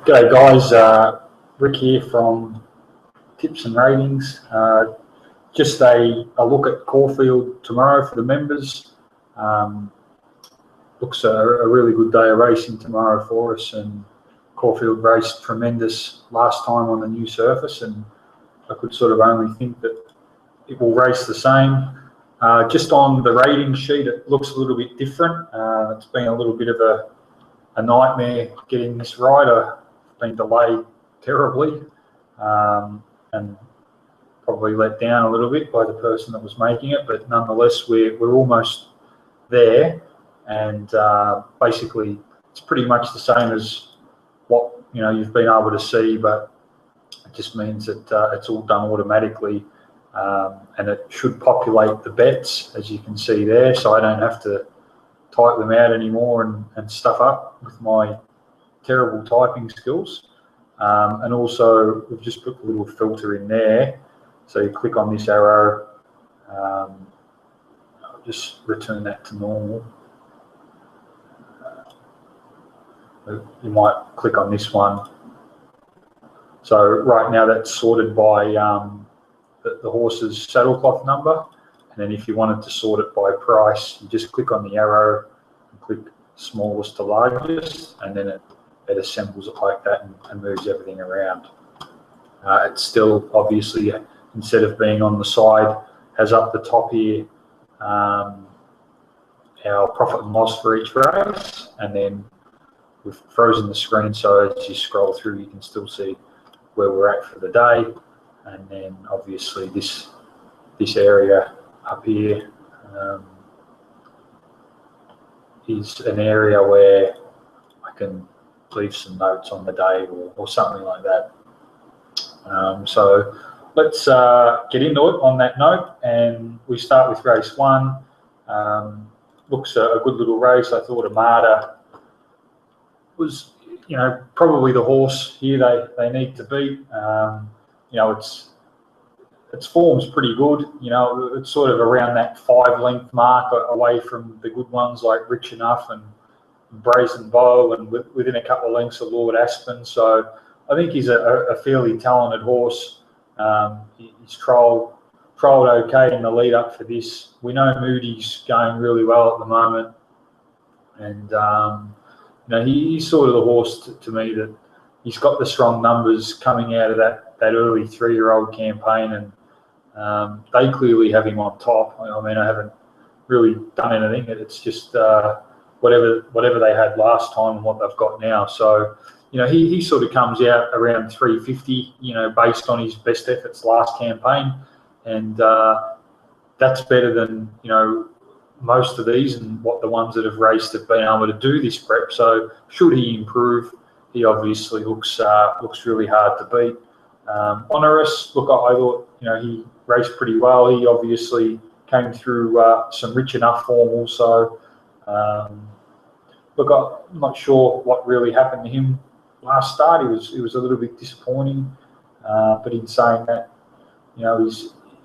G'day guys, Rick here from Tips and Ratings. Just a look at Caulfield tomorrow for the members. Looks a really good day of racing tomorrow for us, and Caulfield raced tremendous last time on the new surface, and I could sort of only think that it will race the same. Just on the rating sheet, it looks a little bit different. It's been a little bit of a nightmare getting this right. I've been delayed terribly and probably let down a little bit by the person that was making it, but nonetheless we're almost there, and basically it's pretty much the same as what you've been able to see, but it just means that it's all done automatically, and it should populate the bets, as you can see there, so I don't have to type them out anymore and stuff up with my terrible typing skills. And also we've just put a little filter in there, so you click on this arrow. I'll just return that to normal. You might click on this one. So right now that's sorted by the horse's saddlecloth number, and then if you wanted to sort it by price, you just click on the arrow and click smallest to largest, and then it assembles it like that and moves everything around. It's still obviously, instead of being on the side, has up the top here our profit and loss for each race, and then we've frozen the screen so as you scroll through you can still see where we're at for the day. And then obviously this area up here is an area where I can leave some notes on the day or something like that. So let's get into it on that note, and we start with race one. Looks a good little race. I thought Armada was, probably the horse here they need to beat. Its form's pretty good. It's sort of around that 5-length mark away from the good ones like Rich Enough and Brazen Bow, and within a couple of lengths of Lord Aspen. So I think he's a fairly talented horse. He's trialled okay in the lead up for this. We know Moody's going really well at the moment, and he's sort of the horse to me that he's got the strong numbers coming out of that early 3-year-old campaign, and they clearly have him on top. I mean, I haven't really done anything. It's just whatever they had last time and what they've got now. So, he sort of comes out around 350, based on his best efforts last campaign, and that's better than most of these and what the ones that have raced have been able to do this prep. So should he improve, he obviously looks really hard to beat. Honoris, look, I thought he raced pretty well. He obviously came through some Rich Enough form also. Look, I'm not sure what really happened to him last start. He was a little bit disappointing, but in saying that,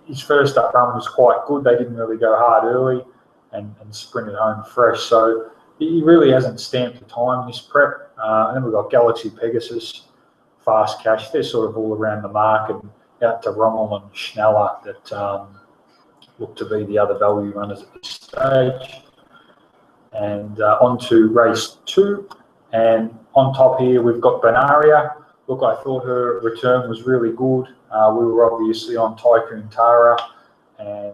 his first up run was quite good. They didn't really go hard early and sprinted home fresh. So he really hasn't stamped the time in this prep. And then we've got Galaxy Pegasus, Fast Cash. They're sort of all around the mark, and out to Rommel and Schneller that look to be the other value runners at this stage. And on to race 2, and on top here we've got Benaria. Look, I thought her return was really good. We were obviously on Tycoon Tara, and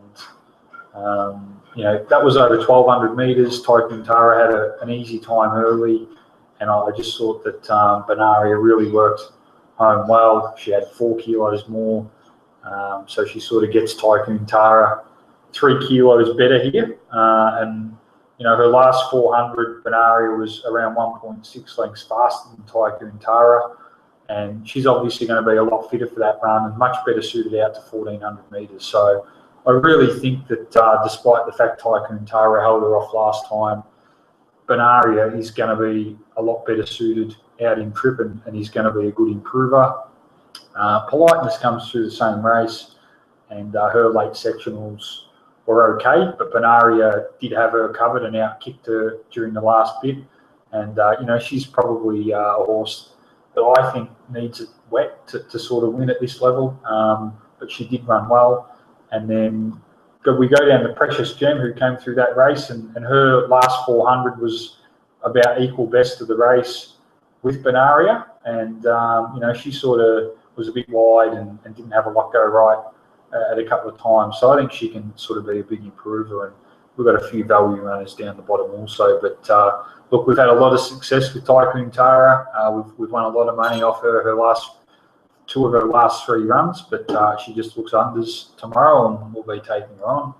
that was over 1,200 metres. Tycoon Tara had an easy time early, and I just thought that Benaria really worked home well. She had 4 kilos more, so she sort of gets Tycoon Tara 3 kilos better here, and her last 400, Benaria was around 1.6 lengths faster than Tycoon Tara, and she's obviously going to be a lot fitter for that run and much better suited out to 1,400 metres. So I really think that despite the fact Tycoon Tara held her off last time, Benaria is going to be a lot better suited out in trip, and he's going to be a good improver. Politeness comes through the same race, and her late sectionals were okay, but Benaria did have her covered and out-kicked her during the last bit, and she's probably a horse that I think needs it wet to sort of win at this level. But she did run well. And then we go down to Precious Gem, who came through that race, and her last 400 was about equal best of the race with Benaria. And, she sort of was a bit wide and didn't have a lot go right at a couple of times. So I think she can sort of be a big improver. And we've got a few value runners down the bottom also. But, look, we've had a lot of success with Tycoon Tara. We've won a lot of money off her two of her last 3 runs, but she just looks unders tomorrow, and we'll be taking her on.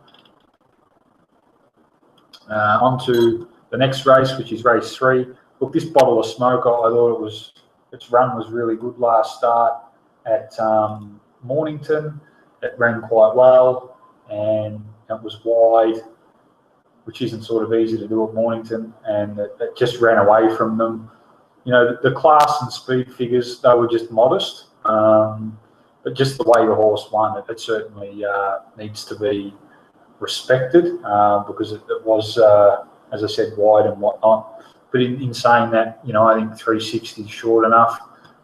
On to the next race, which is race 3. Look, this Bottle of Smoke, I thought its run was really good last start at Mornington. It ran quite well, and it was wide, which isn't sort of easy to do at Mornington, and it just ran away from them. The class and speed figures, they were just modest. But just the way the horse won, it certainly needs to be respected because it was, as I said, wide and whatnot. But in saying that, I think 360 is short enough.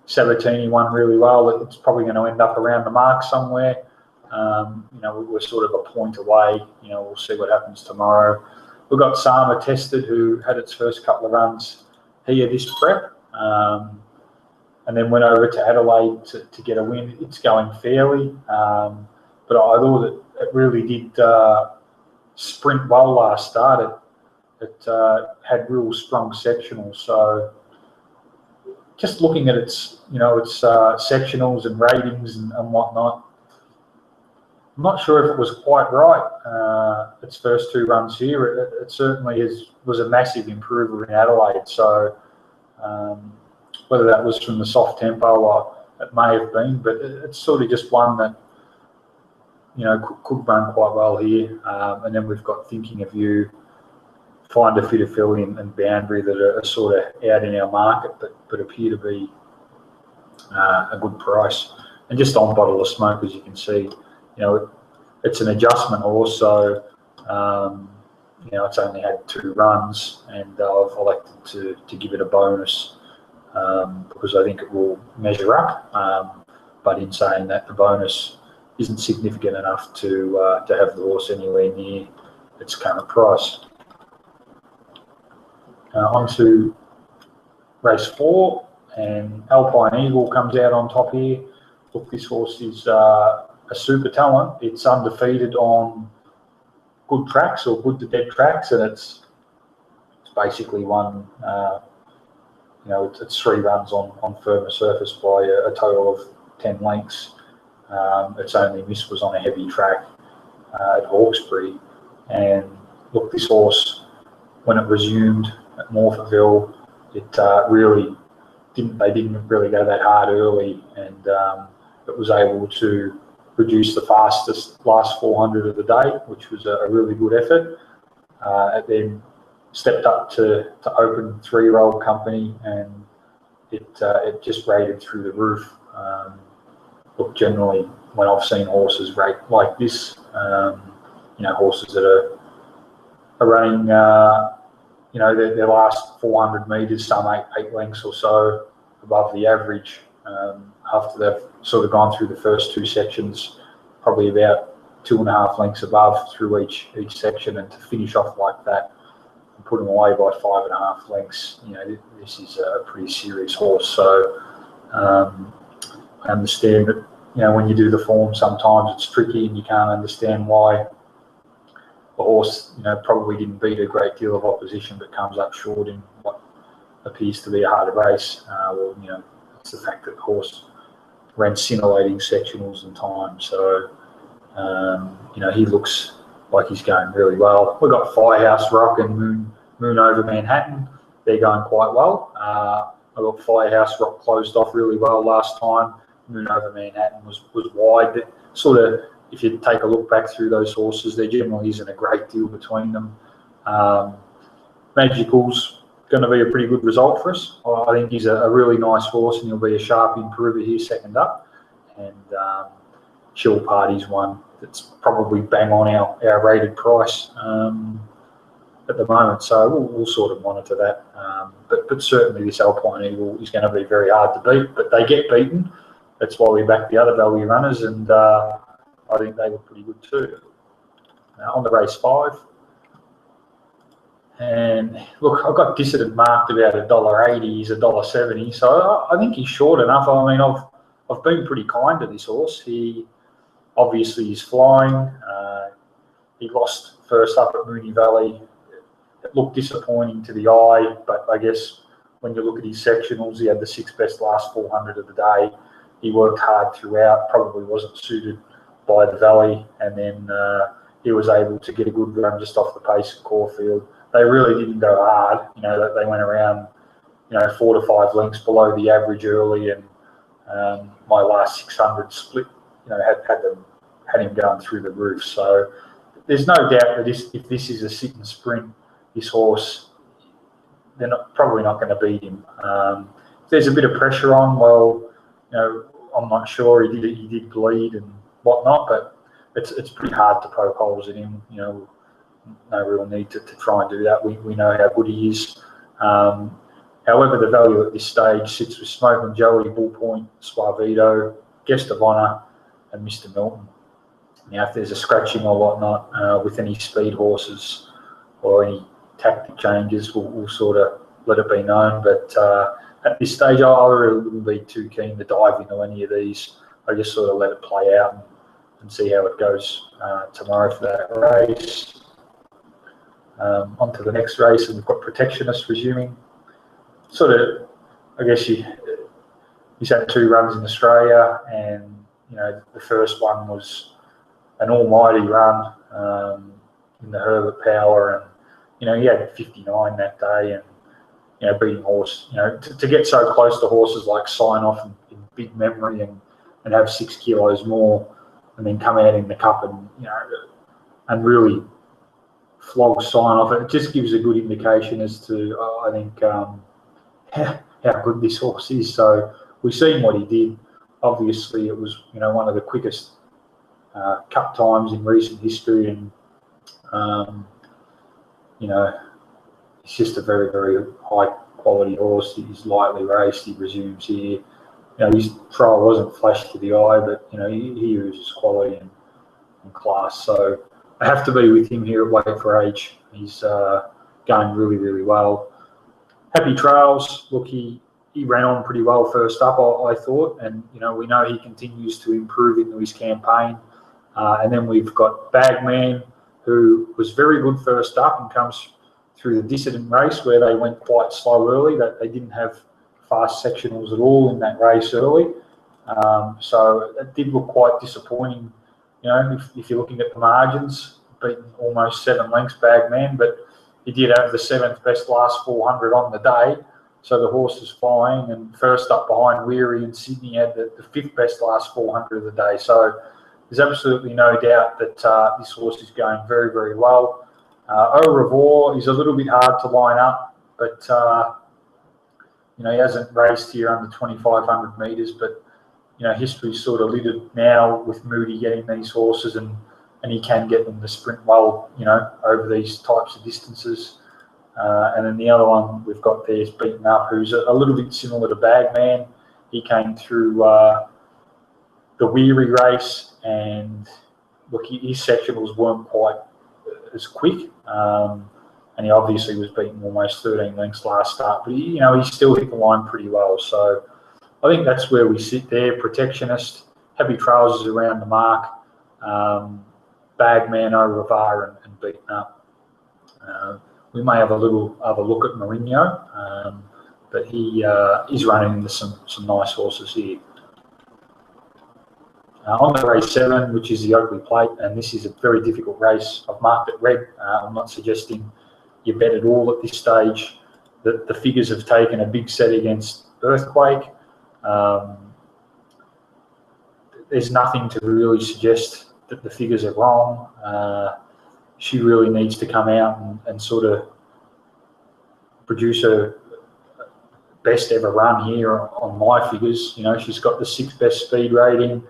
Sabatini won really well. It's probably going to end up around the mark somewhere. We're sort of a point away. We'll see what happens tomorrow. We've got Sama Tested, who had its first couple of runs here this prep. And then went over to Adelaide to get a win. It's going fairly, but I thought it really did sprint well last start. It had real strong sectionals. So just looking at its sectionals and ratings and whatnot, I'm not sure if it was quite right. Its first 2 runs here, it certainly was a massive improver in Adelaide. So. Whether that was from the soft tempo or it may have been, but it's sort of just one that, could run quite well here. And then we've got Thinking of You, Find a Fitter Filly and Boundary that are sort of out in our market, but appear to be a good price. And just on Bottle of Smoke, as you can see, it's an adjustment horse, so it's only had 2 runs, and I've elected to give it a bonus. Because I think it will measure up, but in saying that, the bonus isn't significant enough to have the horse anywhere near its current price. On to race 4, and Alpine Eagle comes out on top here. Look, this horse is a super talent. It's undefeated on good tracks or good to dead tracks, and it's basically won. It's 3 runs on firmer surface by a total of 10 lengths. Its only miss was on a heavy track at Hawkesbury. And look, this horse, when it resumed at Morphettville, it really didn't really go that hard early, and it was able to produce the fastest last 400 of the day, which was a really good effort. It then stepped up to open 3-year-old company, and it just rated through the roof. Look, generally, when I've seen horses rate like this, horses that are running, their last 400 metres, some 8 lengths or so above the average, after they've sort of gone through the first 2 sections, probably about 2.5 lengths above through each section, and to finish off like that, put them away by 5.5 lengths. This is a pretty serious horse. So I understand that, when you do the form, sometimes it's tricky and you can't understand why the horse, probably didn't beat a great deal of opposition, but comes up short in what appears to be a harder race. It's the fact that the horse ran scintillating sectionals and time. So, he looks like he's going really well. We've got Firehouse Rock and Moon Over Manhattan. They're going quite well. I got Firehouse Rock closed off really well last time. Moon Over Manhattan was wide. But sort of, if you take a look back through those horses, there generally isn't a great deal between them. Magical's going to be a pretty good result for us. I think he's a really nice horse, and he'll be a sharp improver here second up. And Chill Party's one that's probably bang on our rated price. at the moment. So we'll sort of monitor that. But certainly this Alpine Eagle is going to be very hard to beat. But they get beaten. That's why we back the other value runners, and I think they were pretty good too. On the race 5. And look, I've got Dissident marked about $1.80, he's $1.70, so I think he's short enough. I mean, I've been pretty kind to this horse. He obviously is flying. He lost first up at Moonee Valley. It looked disappointing to the eye, but I guess when you look at his sectionals, he had the 6th best last 400 of the day. He worked hard throughout, probably wasn't suited by the Valley, and then he was able to get a good run just off the pace at Caulfield. They really didn't go hard. You know, they went around, 4 to 5 lengths below the average early, and my last 600 split, had him going through the roof. So there's no doubt that if this is a sit and sprint, this horse, they're probably not going to beat him. If there's a bit of pressure on, well, I'm not sure. He did bleed and whatnot, but it's pretty hard to poke holes in him. No real need to try and do that. We know how good he is. However, the value at this stage sits with Smoking Joey, Bull Point, Suavito, Guest of Honour, and Mr. Milton. Now, if there's a scratching or whatnot with any speed horses or any tactic changes, we'll sort of let it be known. But at this stage, I really wouldn't be too keen to dive into any of these. I just sort of let it play out and see how it goes tomorrow for that race. On to the next race, and we've got Protectionist resuming. Sort of, I guess he's had 2 runs in Australia, and the first one was an almighty run in the Herbert Power, and he had 59 that day, and beating horse. To get so close to horses like Sign Off in big memory and have 6 kilos more, and then come out in the Cup and really flog Sign Off. It just gives a good indication as to, I think, how good this horse is. So we've seen what he did. Obviously, it was one of the quickest Cup times in recent history, and he's just a very, very high quality horse. He's lightly raced. He resumes here. His trial wasn't flash to the eye, but he uses quality and class. So I have to be with him here at Weight for Age. He's going really, really well. Happy Trails. Look, he ran on pretty well first up, I thought, and we know he continues to improve into his campaign. And then we've got Bagman, who was very good first up and comes through the Dissident race where they went quite slow early. That they didn't have fast sectionals at all in that race early. So it did look quite disappointing. If you're looking at the margins, beaten almost 7 lengths, Bagman, but he did have the 7th best last 400 on the day. So the horse is flying, and first up behind Weary and Sydney had the 5th best last 400 of the day. So there's absolutely no doubt that this horse is going very, very well. Au Revoir is a little bit hard to line up, but he hasn't raced here under 2,500 metres, but history's sort of littered now with Moody getting these horses, and he can get them to sprint well, over these types of distances. And then the other one we've got there is Beaten Up, who's a little bit similar to Bagman. He came through the Weary race, and look, his sectionals weren't quite as quick. And he obviously was beaten almost 13 lengths last start, but he still hit the line pretty well. So I think that's where we sit there. Protectionist, Happy Trails is around the mark. Bagman, Au Revoir, and Beaten Up. We may have a little other look at Mourinho, but he is running into some nice horses here. On the race 7, which is the Oakley Plate, and this is a very difficult race. I've marked it red. I'm not suggesting you bet at all at this stage. The figures have taken a big set against Earthquake. There's nothing to really suggest that the figures are wrong. She really needs to come out and sort of produce her best ever run here on my figures. She's got the 6th best speed rating,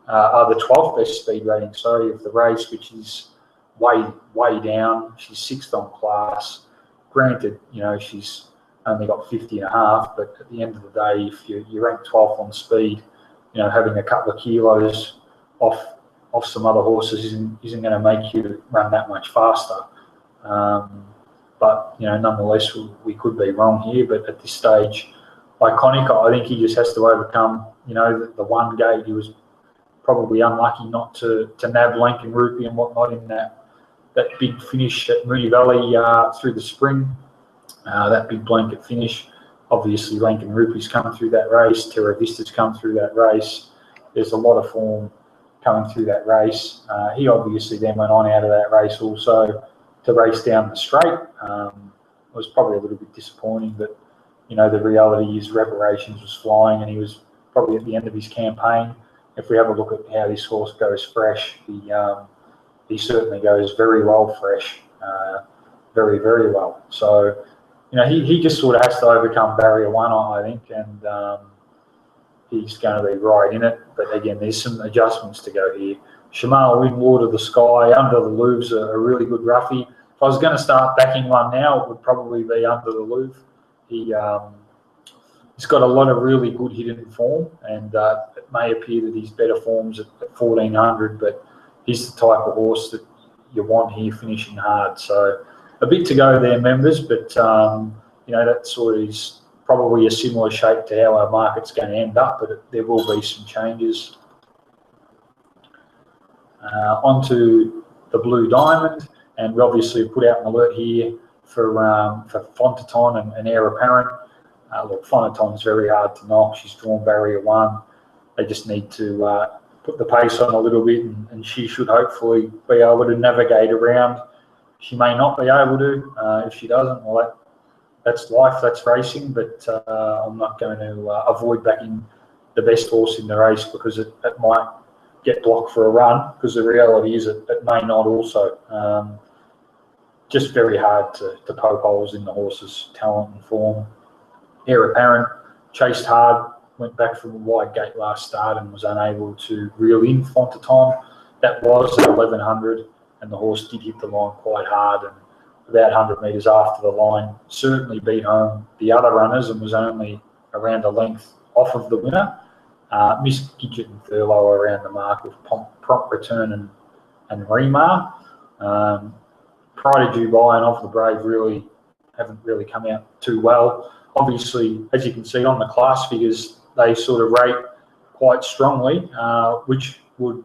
the 12th best speed rating, of the race, which is way down. She's sixth on class. Granted, she's only got 50.5, but at the end of the day, if you rank 12th on speed, having a couple of kilos off some other horses isn't going to make you run that much faster. But nonetheless, we could be wrong here. But at this stage, Iconic, I think he just has to overcome, the one gate. He was probably unlucky not to nab Lankan Rupee and whatnot in that big finish at Moonee Valley through the spring. That big blanket finish. Obviously, Lankan Rupee's come through that race. Terra Vista's come through that race. There's a lot of form coming through that race. He obviously then went on out of that race also to race down the straight. It was probably a little bit disappointing, but the reality is Reparations was flying, and he was probably at the end of his campaign. If we have a look at how this horse goes fresh, he certainly goes very well fresh, very, very well. So, he just sort of has to overcome barrier one, I think, and he's going to be right in it. But again, there's some adjustments to go here. Shamal Win, Lord of the Sky, Under the Louvre's a really good roughie. If I was going to start backing one now, it would probably be Under the Louvre. He's got a lot of really good hidden form, and it may appear that he's better forms at 1400, but he's the type of horse that you want here finishing hard. So a bit to go there, members, but that sort of is probably a similar shape to how our market's going to end up, but there will be some changes. Onto the Blue Diamond, and we obviously put out an alert here for Fontaton and Heir Apparent. Look, Fontaton's very hard to knock. She's drawn barrier one. They just need to put the pace on a little bit, and she should hopefully be able to navigate around. She may not be able to. If she doesn't, well, that's life, that's racing, but I'm not going to avoid backing the best horse in the race because it might get blocked for a run, because the reality is it may not also. Just very hard to poke holes in the horse's talent and form. Heir Apparent chased hard, went back from a wide gate last start and was unable to reel in Fontaton. That was at 1100, and the horse did hit the line quite hard, and about 100 metres after the line certainly beat home the other runners and was only around a length off of the winner. Missed Gidget and Thurlow around the mark with Prompt Return and Remar. Pride of Dubai and Of the Brave haven't really come out too well. Obviously, as you can see on the class figures, they sort of rate quite strongly, which would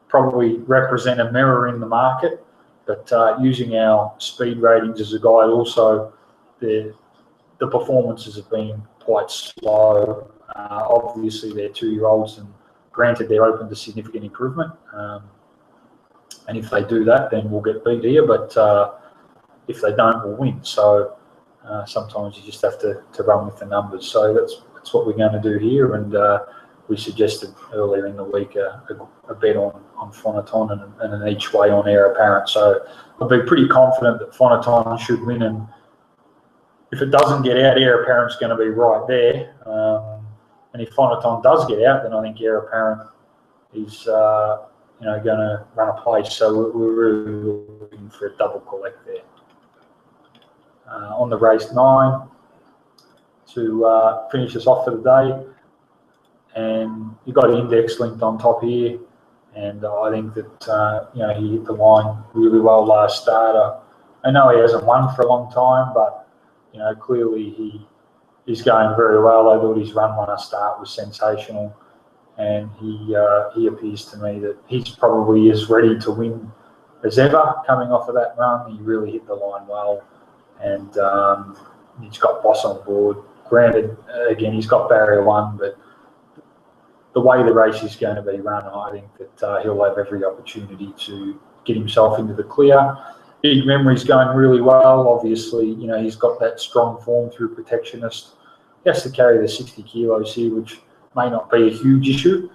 probably represent a mirror in the market. But using our speed ratings as a guide, also the performances have been quite slow. Obviously, they're 2-year-olds, and granted, they're open to significant improvement. And if they do that, then we'll get beat here. But if they don't, we'll win. So sometimes you just have to run with the numbers. So that's what we're going to do here. And we suggested earlier in the week a bet on Fontaton and an each way on Heir Apparent. So I'll be pretty confident that Fontaton should win. And if it doesn't get out, Heir Apparent's going to be right there. And if Fontaton does get out, then I think Heir Apparent is going to run a place. So we're really looking for a double collect there. On the race 9 to finish us off for the day, and you've got Index linked on top here, and I think that he hit the line really well last start. I know he hasn't won for a long time, but clearly he's going very well. I thought his run last start was sensational, and he appears to me that he's probably as ready to win as ever coming off of that run. He really hit the line well, and he's got Boss on board. Granted, again, he's got barrier one, but the way the race is going to be run, I think that he'll have every opportunity to get himself into the clear. Big Memory's going really well. Obviously, he's got that strong form through Protectionist. He has to carry the 60 kilos here, which may not be a huge issue.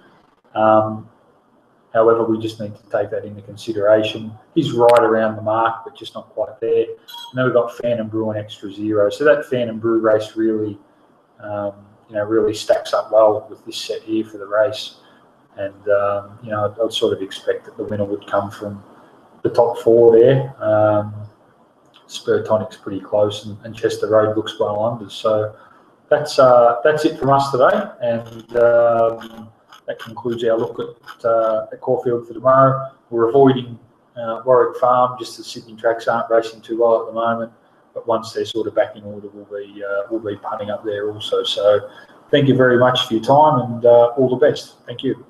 However, we just need to take that into consideration. He's right around the mark, but just not quite there. And then we've got Phantom Brew and Extra Zero. So that Phantom Brew race really, really stacks up well with this set here for the race. And, I'd sort of expect that the winner would come from the top four there. Spur Tonic's pretty close, and Chester Road looks well under. So that's it from us today, and that concludes our look at Caulfield for tomorrow. We're avoiding Warwick Farm, just the Sydney tracks aren't racing too well at the moment, but once they're sort of back in order, we'll be punting up there also. So thank you very much for your time, and all the best. Thank you.